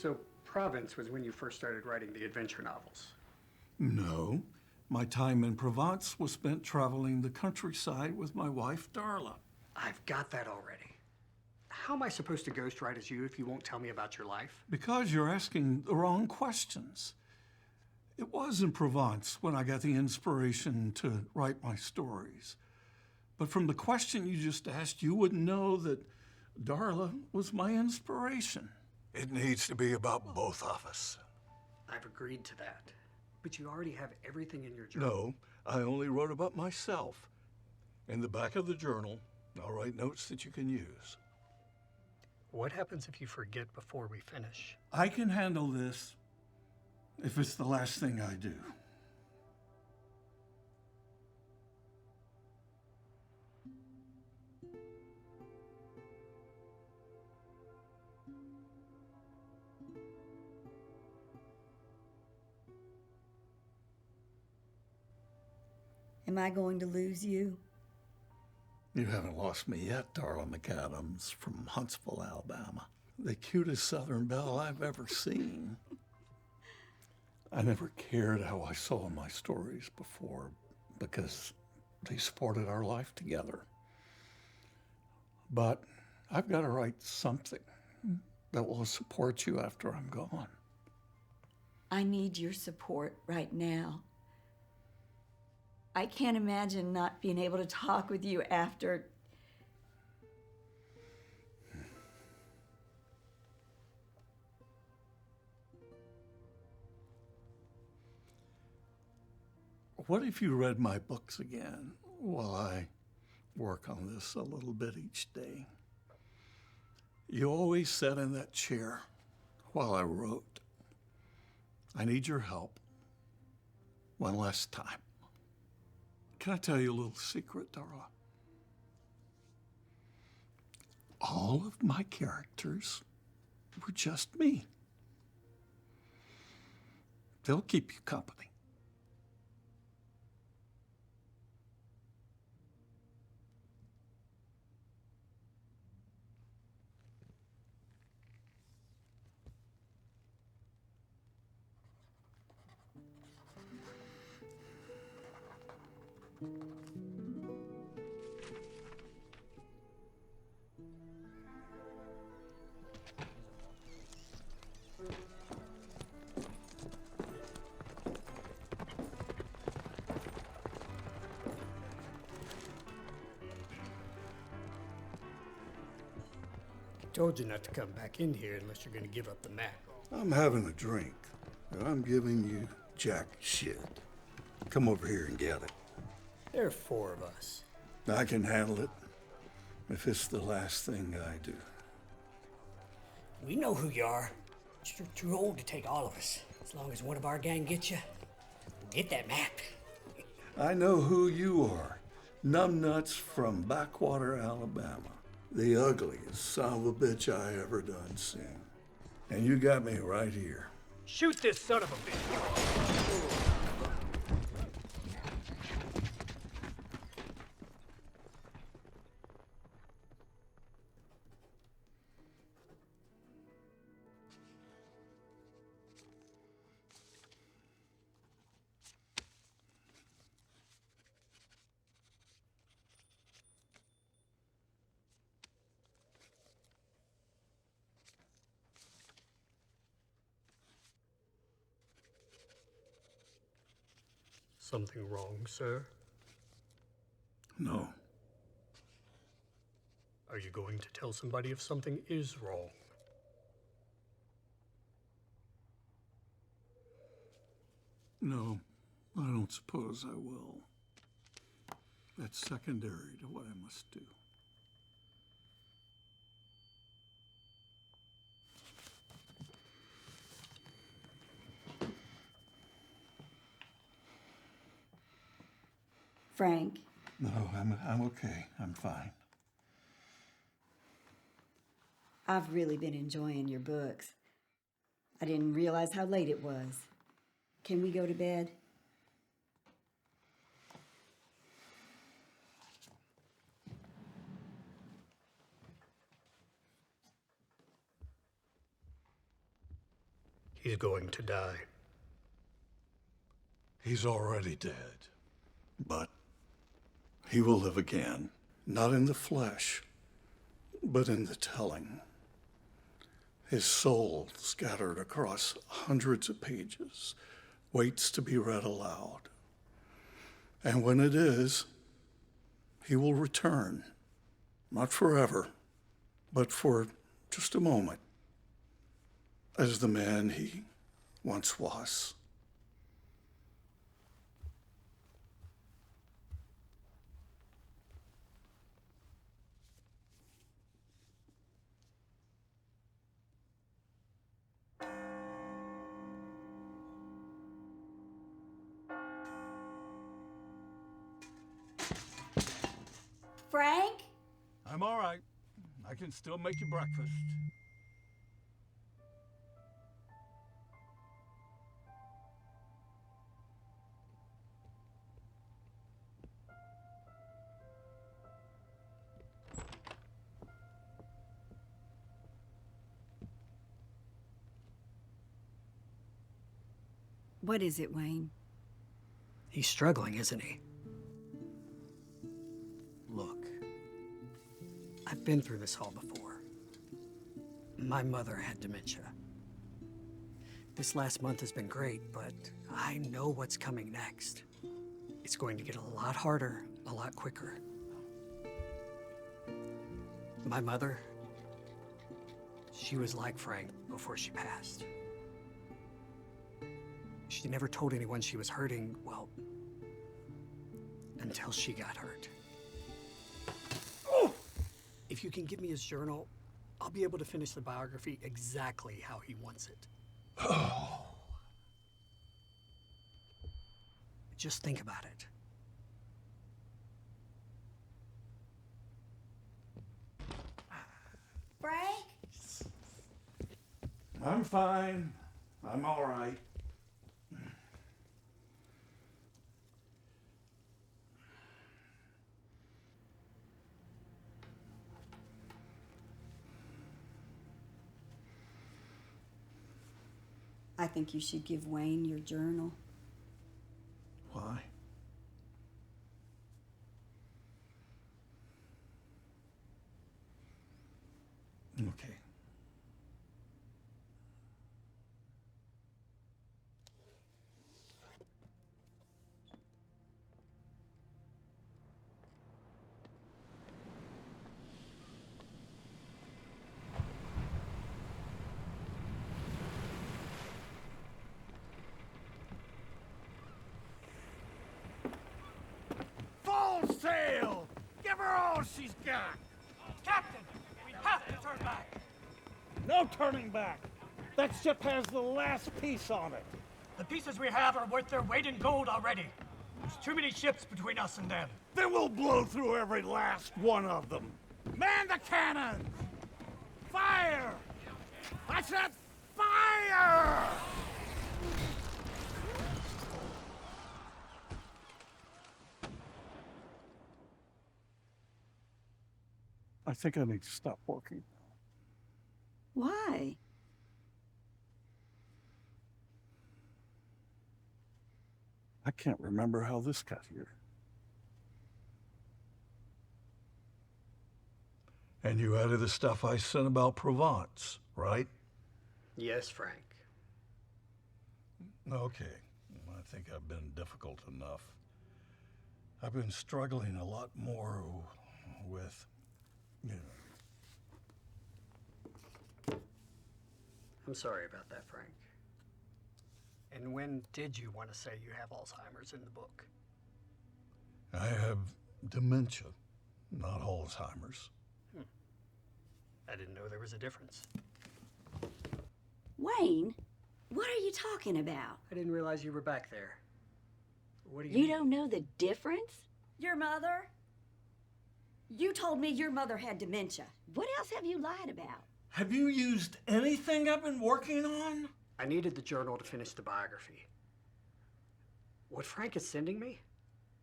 So Provence was when you first started writing the adventure novels. No. My time in Provence was spent traveling the countryside with my wife, Darla. I've got that already. How am I supposed to ghostwrite as you if you won't tell me about your life? Because you're asking the wrong questions. It was in Provence when I got the inspiration to write my stories. But from the question you just asked, you wouldn't know that Darla was my inspiration. It needs to be about both of us. I've agreed to that. But you already have everything in your journal. No, I only wrote about myself. In the back of the journal, I'll write notes that you can use. What happens if you forget before we finish? I can handle this if it's the last thing I do. Am I going to lose you? You haven't lost me yet, Darla McAdams from Huntsville, Alabama. The cutest Southern belle I've ever seen. I never cared how I saw my stories before because they supported our life together. But I've got to write something that will support you after I'm gone. I need your support right now. I can't imagine not being able to talk with you after. What if you read my books again while I work on this a little bit each day? You always sat in that chair while I wrote. I need your help one last time. Can I tell you a little secret, Darla? All of my characters were just me. They'll keep you company. Told you not to come back in here unless you're going to give up the map. I'm having a drink, and I'm giving you jack shit. Come over here and get it. There are 4 of us. I can handle it if it's the last thing I do. We know who you are. You're too old to take all of us. As long as one of our gang gets you, get that map. I know who you are. Numbnuts from Backwater, Alabama. The ugliest son of a bitch I ever done seen. And you got me right here. Shoot this son of a bitch! Something wrong, sir? No. Are you going to tell somebody if something is wrong? No, I don't suppose I will. That's secondary to what I must do. Frank, No, I'm okay. I'm fine. I've really been enjoying your books. I didn't realize how late it was. Can we go to bed? He's going to die. He's already dead. But he will live again, not in the flesh, but in the telling. His soul, scattered across hundreds of pages, waits to be read aloud. And when it is, he will return, not forever, but for just a moment, as the man he once was. Frank? I'm all right. I can still make you breakfast. What is it, Wayne? He's struggling, isn't he? Look, I've been through this all before. My mother had dementia. This last month has been great, but I know what's coming next. It's going to get a lot harder, a lot quicker. My mother, she was like Frank before she passed. She never told anyone she was hurting, well, until she got hurt. If you can give me his journal, I'll be able to finish the biography exactly how he wants it. Just think about it. Frank? I'm fine. I'm all right. I think you should give Wayne your journal. Why? Okay. Full sail! Give her all she's got! Captain, we have to turn back. No turning back! That ship has the last piece on it. The pieces we have are worth their weight in gold already. There's too many ships between us and them. Then we'll blow through every last one of them. Man the cannons! Fire! I said fire! I think I need to stop working. Why? I can't remember how this got here. And you added the stuff I sent about Provence, right? Yes, Frank. Okay. I think I've been difficult enough. I've been struggling a lot more with, you know. I'm sorry about that, Frank. And when did you want to say you have Alzheimer's in the book? I have dementia, not Alzheimer's. I didn't know there was a difference. Wayne, what are you talking about? I didn't realize you were back there. What do You don't know the difference? Your mother? You told me your mother had dementia. What else have you lied about? Have you used anything I've been working on? I needed the journal to finish the biography. What Frank is sending me,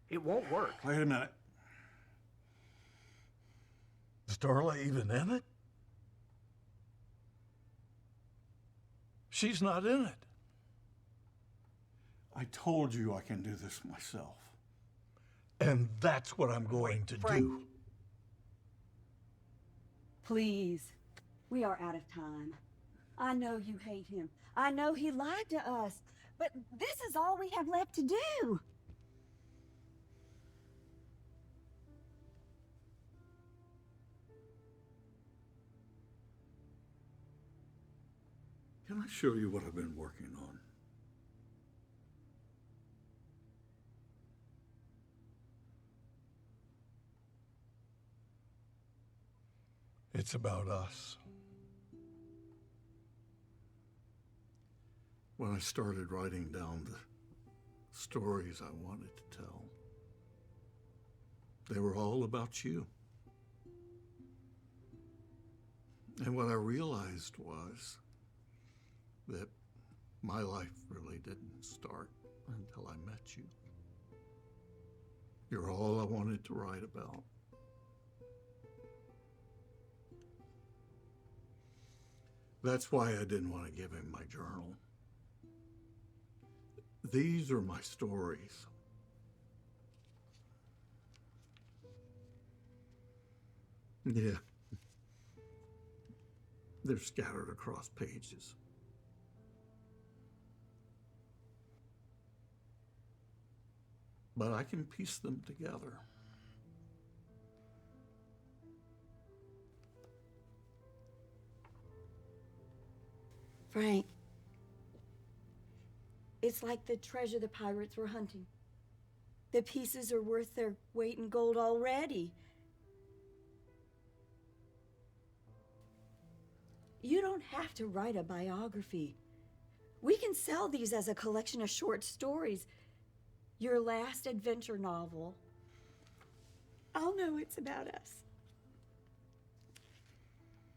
it won't work. Wait a minute. Is Darla even in it? She's not in it. I told you I can do this myself. And that's what I'm going to do. Please, we are out of time. I know you hate him. I know he lied to us. But this is all we have left to do. Can I show you what I've been working on? It's about us. When I started writing down the stories I wanted to tell, they were all about you. And what I realized was that my life really didn't start until I met you. You're all I wanted to write about. That's why I didn't want to give him my journal. These are my stories. Yeah. They're scattered across pages. But I can piece them together. Frank, it's like the treasure the pirates were hunting. The pieces are worth their weight in gold already. You don't have to write a biography. We can sell these as a collection of short stories. Your last adventure novel. I'll know it's about us.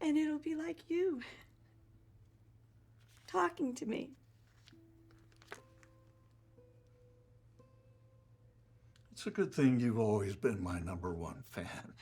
And it'll be like you. Talking to me. It's a good thing you've always been my #1 fan.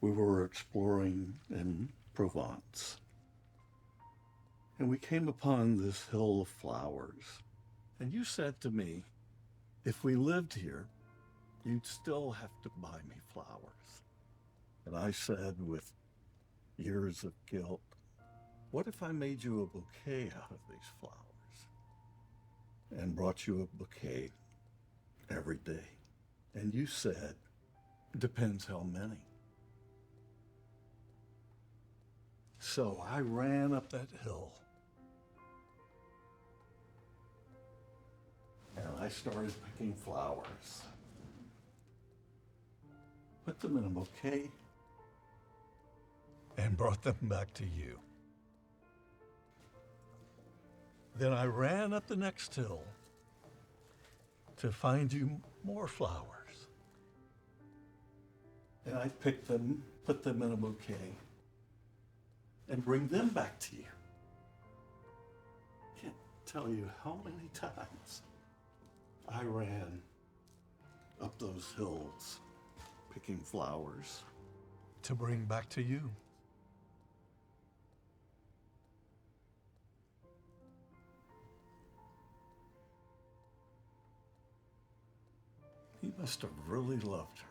We were exploring in Provence, and we came upon this hill of flowers. And you said to me, if we lived here, you'd still have to buy me flowers. And I said, with years of guilt, what if I made you a bouquet out of these flowers and brought you a bouquet every day? And you said, depends how many. So I ran up that hill and I started picking flowers. Put them in a bouquet. And brought them back to you. Then I ran up the next hill to find you more flowers. And I picked them, put them in a bouquet, and bring them back to you. Can't tell you how many times I ran up those hills picking flowers. To bring back to you. He must have really loved her.